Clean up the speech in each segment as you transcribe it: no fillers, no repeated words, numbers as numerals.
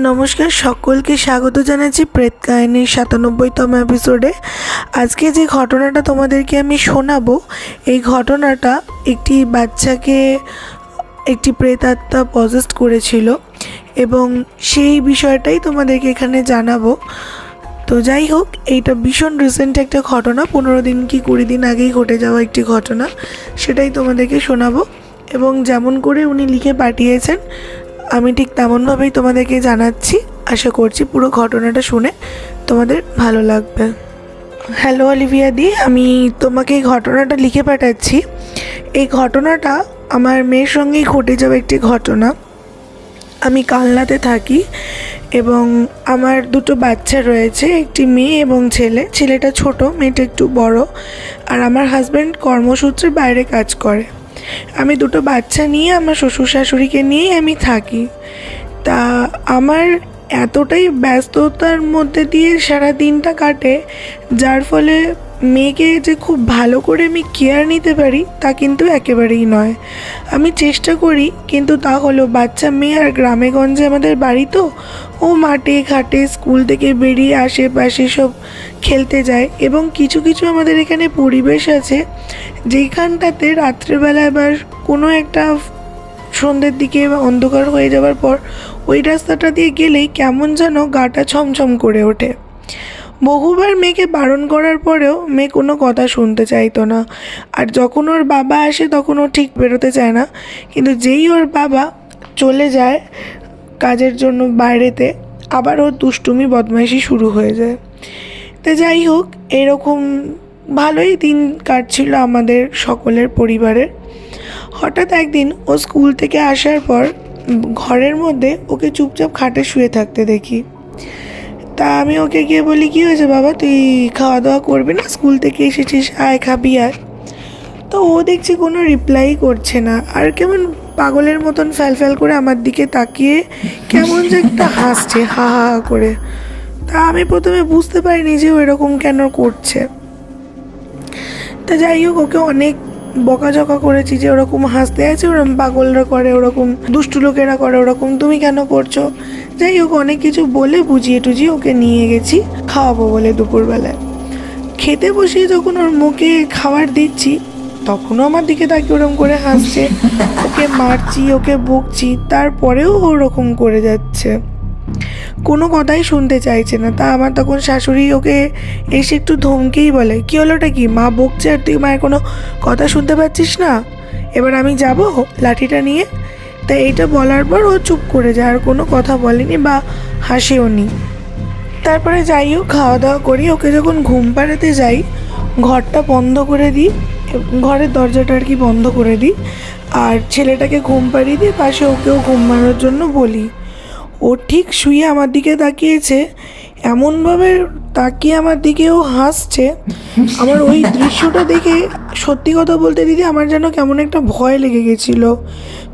নমস্কার, সকলকে স্বাগত জানাচ্ছি প্রেত কাহিনীর ৯৭তম এপিসোডে। আজকে যে ঘটনাটা তোমাদেরকে আমি শোনাবো, এই ঘটনাটা একটি বাচ্চাকে একটি প্রেতাত্মা পজেস্ট করেছিল এবং সেই বিষয়টাই তোমাদেরকে এখানে জানাবো। তো যাই হোক, এইটা ভীষণ রিসেন্ট একটা ঘটনা, ১৫ দিন কি ২০ দিন আগেই ঘটে যাওয়া একটি ঘটনা, সেটাই তোমাদেরকে শোনাবো। এবং যেমন করে উনি লিখে পাঠিয়েছেন আমি ঠিক তেমনভাবেই তোমাদেরকে জানাচ্ছি। আশা করছি পুরো ঘটনাটা শুনে তোমাদের ভালো লাগবে। হ্যালো অলিভিয়া দি, আমি তোমাকে এই ঘটনাটা লিখে পাঠাচ্ছি। এই ঘটনাটা আমার মেয়ের সঙ্গেই ঘটে যাওয়া একটি ঘটনা। আমি কালনাতে থাকি এবং আমার দুটো বাচ্চা রয়েছে, একটি মেয়ে এবং ছেলে। ছেলেটা ছোট, মেয়েটা একটু বড়। আর আমার হাজব্যান্ড কর্মসূত্রে বাইরে কাজ করে। আমি দুটো বাচ্চা নিয়ে আমার শ্বশুর শাশুড়িকে নিয়েই আমি থাকি। তা আমার এতটাই ব্যস্ততার মধ্যে দিয়ে সারা দিনটা কাটে, যার ফলে মেয়েকে যে খুব ভালো করে আমি কেয়ার নিতে পারি তা কিন্তু একেবারেই নয়। আমি চেষ্টা করি, কিন্তু তা হলো বাচ্চা মেয়ে আর গ্রামে গঞ্জে আমাদের বাড়ি, তো ও মাঠে ঘাটে স্কুল থেকে বেরিয়ে আশেপাশে সব খেলতে যায়। এবং কিছু কিছু আমাদের এখানে পরিবেশ আছে যেখানটাতে রাত্রেবেলায় বা কোনো একটা সন্ধ্যের দিকে বা অন্ধকার হয়ে যাওয়ার পর ওই রাস্তাটা দিয়ে গেলেই কেমন যেন গাটা ছমছম করে ওঠে। বহুবার মেয়েকে বারণ করার পরেও মেয়ে কোনো কথা শুনতে চাইতো না। আর যখন ওর বাবা আসে তখন ও ঠিক বেরোতে চায় না, কিন্তু যেই ওর বাবা চলে যায় কাজের জন্য বাইরেতে, আবার ওর দুষ্টুমি বদমাইশি শুরু হয়ে যায়। তো যাই হোক, এরকম ভালোই দিন কাটছিল আমাদের সকলের পরিবারের। হঠাৎ একদিন ও স্কুল থেকে আসার পর ঘরের মধ্যে ওকে চুপচাপ খাটে শুয়ে থাকতে দেখি। তা আমি ওকে গিয়ে বলি, কী হয়েছে বাবা, তুই খাওয়া দাওয়া করবি না? স্কুল থেকে এসেছিস, আয় খাবি আয়। তো ও দেখছি কোনো রিপ্লাই করছে না, আর কেমন পাগলের মতন ফ্যাল করে আমার দিকে তাকিয়ে কেমন যে একটা হাসছে, হা হা করে। তা আমি প্রথমে বুঝতে পারিনি যে ও এরকম কেন করছে। তা যাই হোক, ওকে অনেক বকাঝকা করেছি যে ওরকম হাসতে আছে, ওরকম পাগলরা করে, ওরকম দুষ্টু লোকেরা করে, ওরকম তুমি কেন করছো। যাই হোক, অনেক কিছু বলে বুঝিয়ে টুজিয়ে ওকে নিয়ে গেছি খাওয়াবো বলে। দুপুরবেলায় খেতে বসিয়ে যখন ওর মুখে খাবার দিচ্ছি তখনও আমার দিকে তাকিয়ে ওরকম করে হাসছে। ওকে মারছি, ওকে বকছি, তারপরেও ওরকম করে যাচ্ছে, কোনো কথাই শুনতে চাইছে না। তা আমার তখন শাশুড়ি ওকে এসে একটু ধমকেই বলে, কী হলোটা কি, মা বকছে আর তুই মায়ের কোনো কথা শুনতে পাচ্ছিস না, এবার আমি যাব লাঠিটা নিয়ে। তা এইটা বলার পর ও চুপ করে যায়, আর কোনো কথা বলেনি বা হাসেও নি। তারপরে যাই হোক, খাওয়া দাওয়া করি। ওকে যখন ঘুম পাড়াতে যাই ঘরটা বন্ধ করে দিই, ঘরের দরজাটা আর কি বন্ধ করে দিই, আর ছেলেটাকে ঘুম পাড়িয়ে দিই, পাশে ওকেও ঘুমানোর জন্য বলি। ও ঠিক শুয়ে আমার দিকে তাকিয়েছে, এমনভাবে তাকিয়ে আমার দিকেও হাসছে। আমার ওই দৃশ্যটা দেখে সত্যি কথা বলতে দিদি আমার যেন কেমন একটা ভয় লেগে গেছিলো।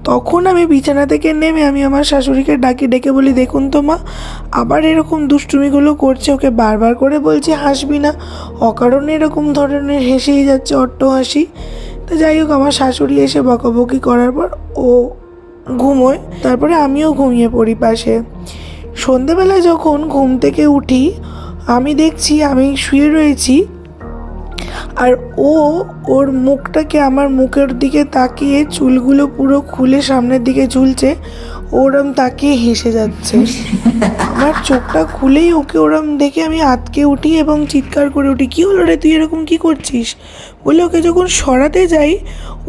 তখন আমি বিছানা থেকে নেমে আমি আমার শাশুড়িকে ডেকে বলি, দেখুন তো মা, আবার এরকম দুষ্টুমিগুলো করছে, ওকে বারবার করে বলছি হাসবি না, অকারণে এরকম ধরনের হেসেই যাচ্ছে, অট্ট হাসি। তো যাই হোক, আমার শাশুড়ি এসে বকাবকি করার পর ও ঘুমোয়, তারপরে আমিও ঘুমিয়ে পড়ি পাশে। সন্ধেবেলায় যখন ঘুম থেকে উঠি আমি দেখছি আমি শুয়ে রয়েছি, আর ওর মুখটাকে আমার মুখের দিকে তাকিয়ে চুলগুলো পুরো খুলে সামনের দিকে ঝুলছে, ওরম তাকিয়ে হেসে যাচ্ছে। আমার চোখটা খুলেই ওকে ওরম দেখে আমি আঁতকে উঠি এবং চিৎকার করে উঠি, কী হলো রে, তুই এরকম কী করছিস বলে। ওকে যখন সরাতে যাই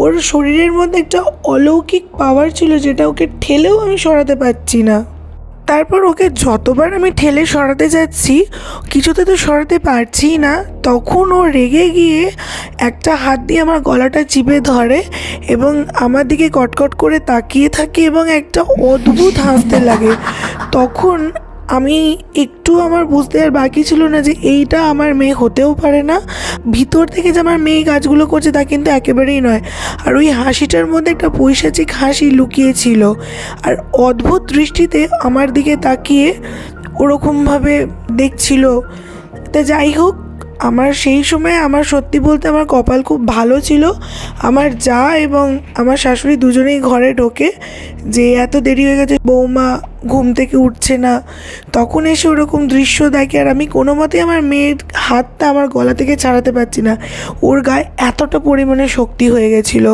ওর শরীরের মধ্যে একটা অলৌকিক পাওয়ার ছিল যেটা ওকে ঠেলেও আমি সরাতে পারছি না। তারপর ওকে যতবার আমি ঠেলে সরাতে যাচ্ছি কিছুতে তো সরাতে পারছি না। তখন ও রেগে গিয়ে একটা হাত দিয়ে আমার গলাটা চিপে ধরে এবং আমার দিকে কটকট করে তাকিয়ে থাকে এবং একটা অদ্ভুত হাসতে লাগে। তখন আমি একটু আমার বুঝতে আর বাকি ছিল না যে এইটা আমার মেয়ে হতেও পারে না। ভিতর থেকে যে আমার মেয়ে কাজগুলো করছে তা কিন্তু একেবারেই নয়। আর ওই হাসিটার মধ্যে একটা পৈশাচিক হাসি লুকিয়েছিল, আর অদ্ভুত দৃষ্টিতে আমার দিকে তাকিয়ে ওরকমভাবে দেখছিল। তা যাই হোক, আমার সেই সময় আমার সত্যি বলতে আমার কপাল খুব ভালো ছিল। আমার যা এবং আমার শাশুড়ি দুজনেই ঘরে ঢোকে যে এত দেরি হয়ে গেছে, বৌমা ঘুম থেকে উঠছে না, তখন এসে ওরকম দৃশ্য দেখে। আর আমি কোনো মতেই আমার মেয়ের হাতটা আমার গলা থেকে ছাড়াতে পারছি না, ওর গায়ে এতটা পরিমাণে শক্তি হয়ে গেছিলো।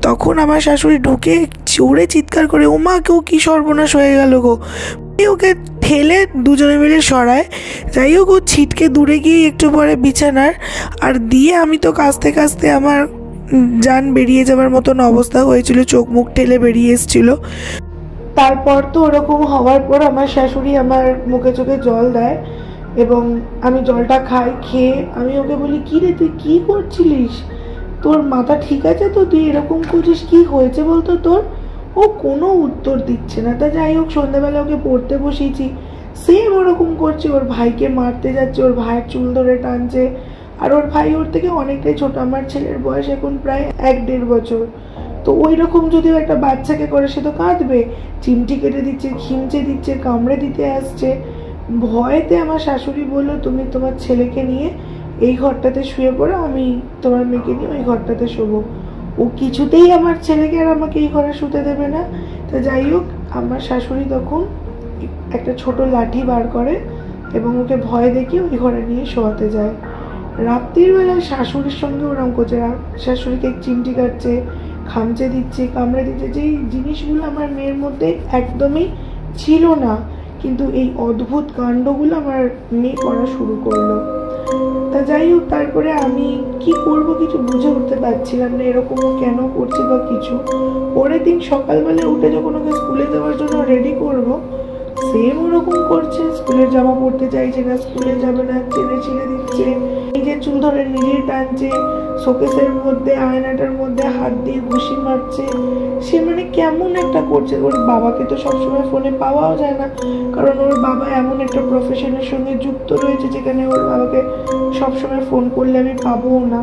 তখন আমার শাশুড়ি ঢুকে জোরে চিৎকার করে, ওমা কেউ কী সর্বনাশ হয়ে গেল গো। ওকে ঠেলে দুজনে মিলে সরায়। যাই হোক, ও ছিটকে দূরে গিয়ে একটু পরে বিছানার আর দিয়ে আমি তো কাঁচতে কাঁচতে আমার জান বেরিয়ে যাওয়ার মতন অবস্থা হয়েছিল, চোখ মুখ ঠেলে বেরিয়ে এসেছিলো। তারপর তো ওরকম হওয়ার পর আমার শাশুড়ি আমার মুখে চোখে জল দেয় এবং আমি জলটা খাই। খেয়ে আমি ওকে বলি, কী রে তুই কী করছিলিস, তোর মাথা ঠিক আছে তো, তুই এরকম করছিস, কী হয়েছে বলতো তোর? ও কোনো উত্তর দিচ্ছে না। তা যাই হোক, সন্ধ্যাবেলা ওকে পড়তে বসিয়েছি, সেম ওরকম করছে, ওর ভাইকে মারতে যাচ্ছে, ওর ভাইয়ের চুল ধরে টানছে। আর ওর ভাই ওর থেকে অনেকটাই ছোট, আমার ছেলের বয়স এখন প্রায় 1-1.5 বছর। তো ওই রকম যদিও একটা বাচ্চাকে করে সে তো কাঁদবে, চিমটি কেটে দিচ্ছে, খিমচে দিচ্ছে, কামড়ে দিতে আসছে। ভয়েতে আমার শাশুড়ি বললো, তুমি তোমার ছেলেকে নিয়ে এই ঘরটাতে শুয়ে পড়ো, আমি তোমার মেয়েকে নিয়ে ওই ঘরটাতে শোবো। ও কিছুতেই আমার ছেলেকে আর আমাকে এই ঘরে শুতে দেবে না। তা যাই হোক, আমার শাশুড়ি তখন একটা ছোট লাঠি বার করে এবং ওকে ভয় দেখিয়ে ওই ঘরে নিয়ে শোয়াতে যায়। রাত্রির বেলায় শাশুড়ির সঙ্গে ওরম করছে, শাশুড়িকে চিমটি কাটছে, খামচে দিচ্ছে, কামড়ে দিচ্ছে, যেই জিনিসগুলো আমার মেয়ের মধ্যে একদমই ছিল না, কিন্তু এই অদ্ভুত কাণ্ডগুলো আমার মেয়ে করা শুরু করলো। তা যাই হোক, তারপরে আমি কি করব কিছু বুঝে উঠতে পারছিলাম না, এরকমও কেন করছে বা কিছু। পরের দিন সকালবেলা উঠে যখন ওকে স্কুলে যাওয়ার জন্য রেডি করব, সেম ওরকম করছে, স্কুলের জামা পরতে চাইছে না, স্কুলে যাবে না, ছেড়ে ছিঁড়ে দিচ্ছে, নিজের চুল ধরে নিজেই টানছে, শোকেসের মধ্যে আয়নাটার মধ্যে হাত দিয়ে ঘুষি মারছে। সে মানে কেমন একটা করছে। ওর বাবাকে তো সবসময় ফোনে পাওয়াও যায় না, কারণ ওর বাবা এমন একটা প্রফেশনের সঙ্গে যুক্ত রয়েছে যেখানে ওর বাবাকে সবসময় ফোন করলে আমি পাবোও না।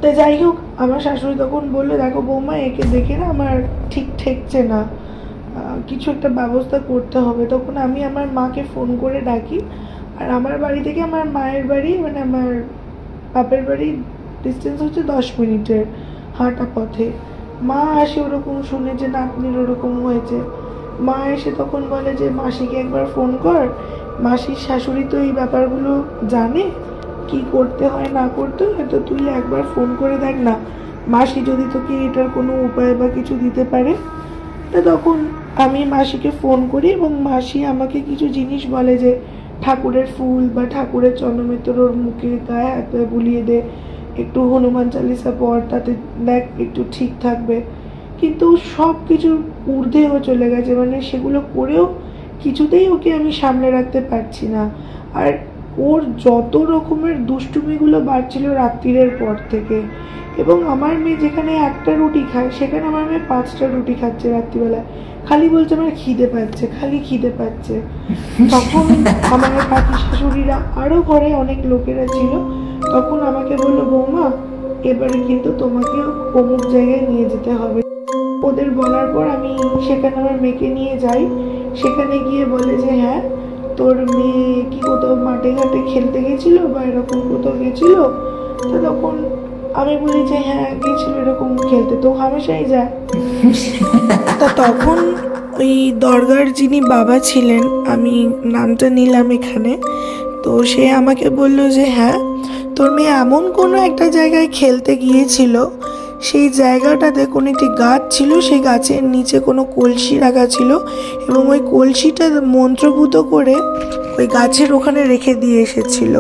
তা যাই হোক, আমার শাশুড়ি তখন বললো, দেখো বৌমা, একে দেখে না আমার ঠিক ঠেকছে না, কিছু একটা ব্যবস্থা করতে হবে। তখন আমি আমার মাকে ফোন করে ডাকি। আর আমার বাড়ি থেকে আমার মায়ের বাড়ি, মানে আমার বাপের বাড়ির ডিস্টেন্স হচ্ছে 10 মিনিটের হাঁটা পথে। মা আসে ওরকম শুনে যে নাতনির ওরকম হয়েছে। মা এসে তখন বলে যে মাসিকে একবার ফোন কর, মাসির শাশুড়ি তো এই ব্যাপারগুলো জানে, কি করতে হয় না করতে হয়, তো তুই একবার ফোন করে দেখ না, মাসি যদি তোকে এটার কোনো উপায় বা কিছু দিতে পারে। তা তখন আমি মাসিকে ফোন করি এবং মাসি আমাকে কিছু জিনিস বলে যে ঠাকুরের ফুল বা ঠাকুরের চন্দ্রমিত্র ওর মুখে গায়ে হাত বুলিয়ে দে, একটু হনুমান চালিসা পড়, তাতে দেখ একটু ঠিক থাকবে। কিন্তু সব কিছুর ঊর্ধ্বেও চলে গেছে, মানে সেগুলো করেও কিছুতেই ওকে আমি সামলে রাখতে পারছি না। আর ওর যত রকমের দুষ্টুমিগুলো বাড়ছিল রাত্রিরের পর থেকে, এবং আমার মেয়ে যেখানে একটা রুটি খায় সেখানে আমার মেয়ে 5টা রুটি খাচ্ছে রাত্রিবেলায়, খালি বলছে আমার খিদে পাচ্ছে, খালি খিদে পাচ্ছে। তখন আমার কাকি শাশুড়িরা আরও ঘরে অনেক লোকেরা ছিল, তখন আমাকে বললো, বৌমা এবারে কিন্তু তোমাকে অমুক জায়গায় নিয়ে যেতে হবে। ওদের বলার পর আমি সেখানে আমার মেয়েকে নিয়ে যাই। সেখানে গিয়ে বলে যে হ্যাঁ, তোর মেয়ে কি কোথাও মাঠে ঘাটে খেলতে গেছিল বা এরকম কোথাও গেছিল? তো তখন আমি বলি যে হ্যাঁ গেছিল এরকম খেলতে, তো হামেশাই যায়। তা তখন ওই দরগার যিনি বাবা ছিলেন, আমি নামটা নিলাম এখানে, তো সে আমাকে বলল যে হ্যাঁ, তোর মেয়ে এমন কোনো একটা জায়গায় খেলতে গিয়েছিল, সেই জায়গাটাতে কোনো একটি গাছ ছিল, সেই গাছের নিচে কোনো কলসি রাখা ছিল এবং ওই কলসিটা মন্ত্রভূত করে ওই গাছের ওখানে রেখে দিয়ে এসেছিল।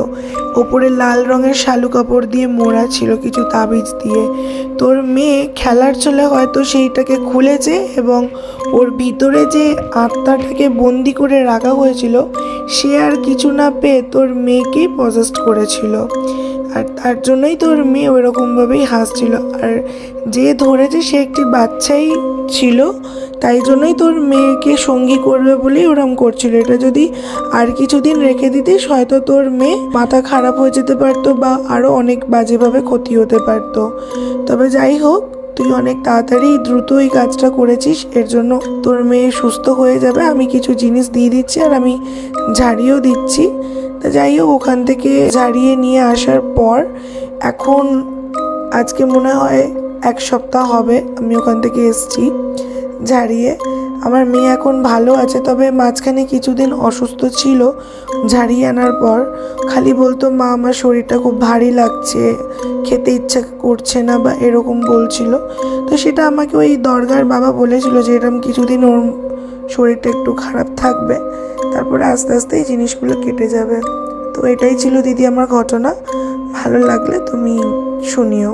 ওপরে লাল রঙের শালু কাপড় দিয়ে মোড়া ছিল কিছু তাবিজ দিয়ে। তোর মেয়ে খেলার চলে হয়তো সেইটাকে খুলেছে এবং ওর ভিতরে যে আত্মাটাকে বন্দি করে রাখা হয়েছিল সে আর কিছু না পেয়ে তোর মেয়েকেই পজেস্ট করেছিল, আর তার জন্যই তোর মেয়ে ওইরকমভাবেই হাসছিল। আর যে ধরেছে সে একটি বাচ্চাই ছিল, তাই জন্যই তোর মেয়েকে সঙ্গী করবে বলেই ওরম করছিল। এটা যদি আর কিছুদিন রেখে দিতিস হয়তো তোর মেয়ে মাথা খারাপ হয়ে যেতে পারতো বা আরও অনেক বাজেভাবে ক্ষতি হতে পারতো। তবে যাই হোক, তুই অনেক তাড়াতাড়ি দ্রুত এই কাজটা করেছিস, এর জন্য তোর মেয়ে সুস্থ হয়ে যাবে। আমি কিছু জিনিস দিয়ে দিচ্ছি আর আমি ঝাড়িয়েও দিচ্ছি। তা যাই হোক, ওখান থেকে ঝাড়িয়ে নিয়ে আসার পর এখন আজকে মনে হয় 1 সপ্তাহ হবে আমি ওখান থেকে এসেছি ঝাড়িয়ে। আমার মেয়ে এখন ভালো আছে, তবে মাঝখানে কিছুদিন অসুস্থ ছিল। ঝাড়িয়ে আনার পর খালি বলতো, মা আমার শরীরটা খুব ভারী লাগছে, খেতে ইচ্ছা করছে না বা এরকম বলছিল। তো সেটা আমাকে ওই দরগার বাবা বলেছিল যে এরকম কিছুদিন ওর শরীরটা একটু খারাপ থাকবে, তারপরে আস্তে আস্তে এই জিনিসগুলো কেটে যাবে। তো এটাই ছিল দিদি আমার ঘটনা। ভালো লাগলে তুমি শুনিও।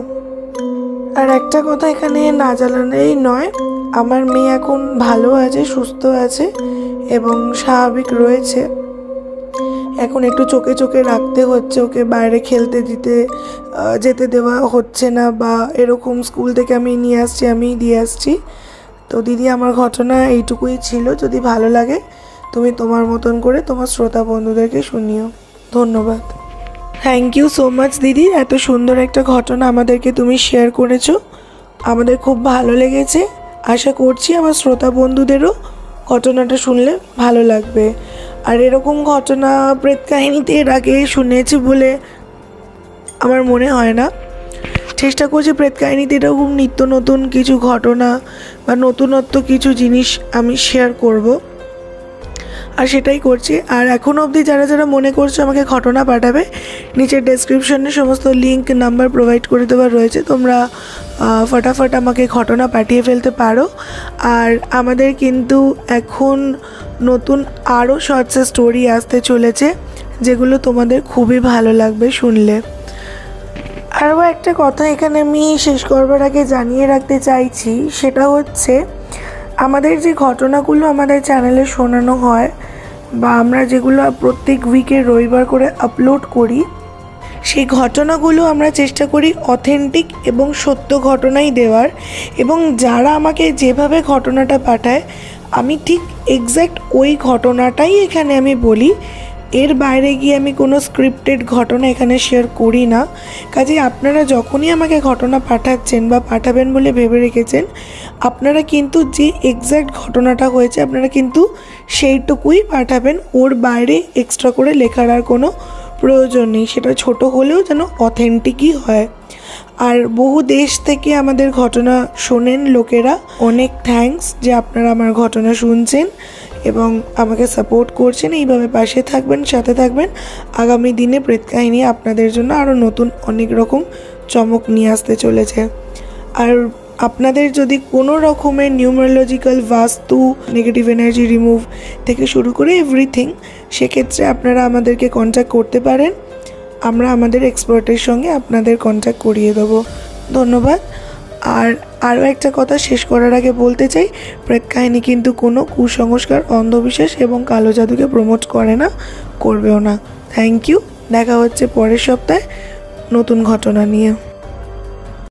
আর একটা কথা এখানে না জানালেই নয়, আমার মেয়ে এখন ভালো আছে, সুস্থ আছে এবং স্বাভাবিক রয়েছে। এখন একটু চোখে চোখে রাখতে হচ্ছে, ওকে বাইরে খেলতে যেতে দেওয়া হচ্ছে না, বা এরকম স্কুল থেকে আমি নিয়ে আসছি, আমি দিয়ে আসছি। তো দিদি আমার ঘটনা এইটুকুই ছিল। যদি ভালো লাগে তুমি তোমার মতন করে তোমার শ্রোতা বন্ধুদেরকে শুনিও। ধন্যবাদ। থ্যাংক ইউ সো মাচ দিদি, এত সুন্দর একটা ঘটনা আমাদেরকে তুমি শেয়ার করেছো, আমাদের খুব ভালো লেগেছে। আশা করছি আমার শ্রোতা বন্ধুদেরও ঘটনাটা শুনলে ভালো লাগবে। আর এরকম ঘটনা প্রেত কাহিনীতে এর আগে শুনেছি বলে আমার মনে হয় না। চেষ্টা করছি প্রেত কাহিনীতে এরকম নিত্য নতুন কিছু ঘটনা বা নতুনত্ব কিছু জিনিস আমি শেয়ার করব, আর সেটাই করছি। আর এখনও অবধি যারা যারা মনে করছো আমাকে ঘটনা পাঠাবে, নিচের ডেসক্রিপশনে সমস্ত লিঙ্ক নাম্বার প্রোভাইড করে দেওয়া রয়েছে, তোমরা ফটাফট আমাকে ঘটনা পাঠিয়ে ফেলতে পারো। আর আমাদের কিন্তু এখন নতুন আরও শর্টস স্টোরি আসতে চলেছে, যেগুলো তোমাদের খুবই ভালো লাগবে শুনলে। আরও একটা কথা এখানে আমি শেষ করবার আগে জানিয়ে রাখতে চাইছি, সেটা হচ্ছে আমাদের যে ঘটনাগুলো আমাদের চ্যানেলে শোনানো হয় বা আমরা যেগুলো প্রত্যেক উইকে রবিবার করে আপলোড করি, সেই ঘটনাগুলো আমরা চেষ্টা করি অথেন্টিক এবং সত্য ঘটনাই দেওয়ার। এবং যারা আমাকে যেভাবে ঘটনাটা পাঠায় আমি ঠিক এক্স্যাক্ট ওই ঘটনাটাই এখানে আমি বলি। এর বাইরে গিয়ে আমি কোনো স্ক্রিপ্টেড ঘটনা এখানে শেয়ার করি না। কাজেই আপনারা যখনই আমাকে ঘটনা পাঠাচ্ছেন বা পাঠাবেন বলে ভেবে রেখেছেন, আপনারা কিন্তু যে এক্স্যাক্ট ঘটনাটা হয়েছে আপনারা কিন্তু সেইটুকুই পাঠাবেন, ওর বাইরে এক্সট্রা করে লেখার আর কোনো প্রয়োজন নেই। সেটা ছোট হলেও যেন অথেন্টিকই হয়। আর বহু দেশ থেকে আমাদের ঘটনা শোনেন লোকেরা, অনেক থ্যাঙ্কস যে আপনারা আমার ঘটনা শুনছেন এবং আমাকে সাপোর্ট করছেন। এইভাবে পাশে থাকবেন, সাথে থাকবেন। আগামী দিনে প্রেত কাহিনী আপনাদের জন্য আরও নতুন অনেক রকম চমক নিয়ে আসতে চলেছে। আর আপনাদের যদি কোনো রকমের নিউমারোলজিক্যাল, বাস্তু, নেগেটিভ এনার্জি রিমুভ থেকে শুরু করে এভরিথিং, সেক্ষেত্রে আপনারা আমাদেরকে কন্ট্যাক্ট করতে পারেন। আমরা আমাদের এক্সপার্টের সঙ্গে আপনাদের কন্ট্যাক্ট করিয়ে দেবো। ধন্যবাদ। আর আরও একটা কথা শেষ করার আগে বলতে চাই, প্রেত কাহিনী কিন্তু কোনো কুসংস্কার, অন্ধবিশ্বাস এবং কালো জাদুকে প্রমোট করে না, করবেও না। Thank you. দেখা হচ্ছে পরের সপ্তাহে নতুন ঘটনা নিয়ে।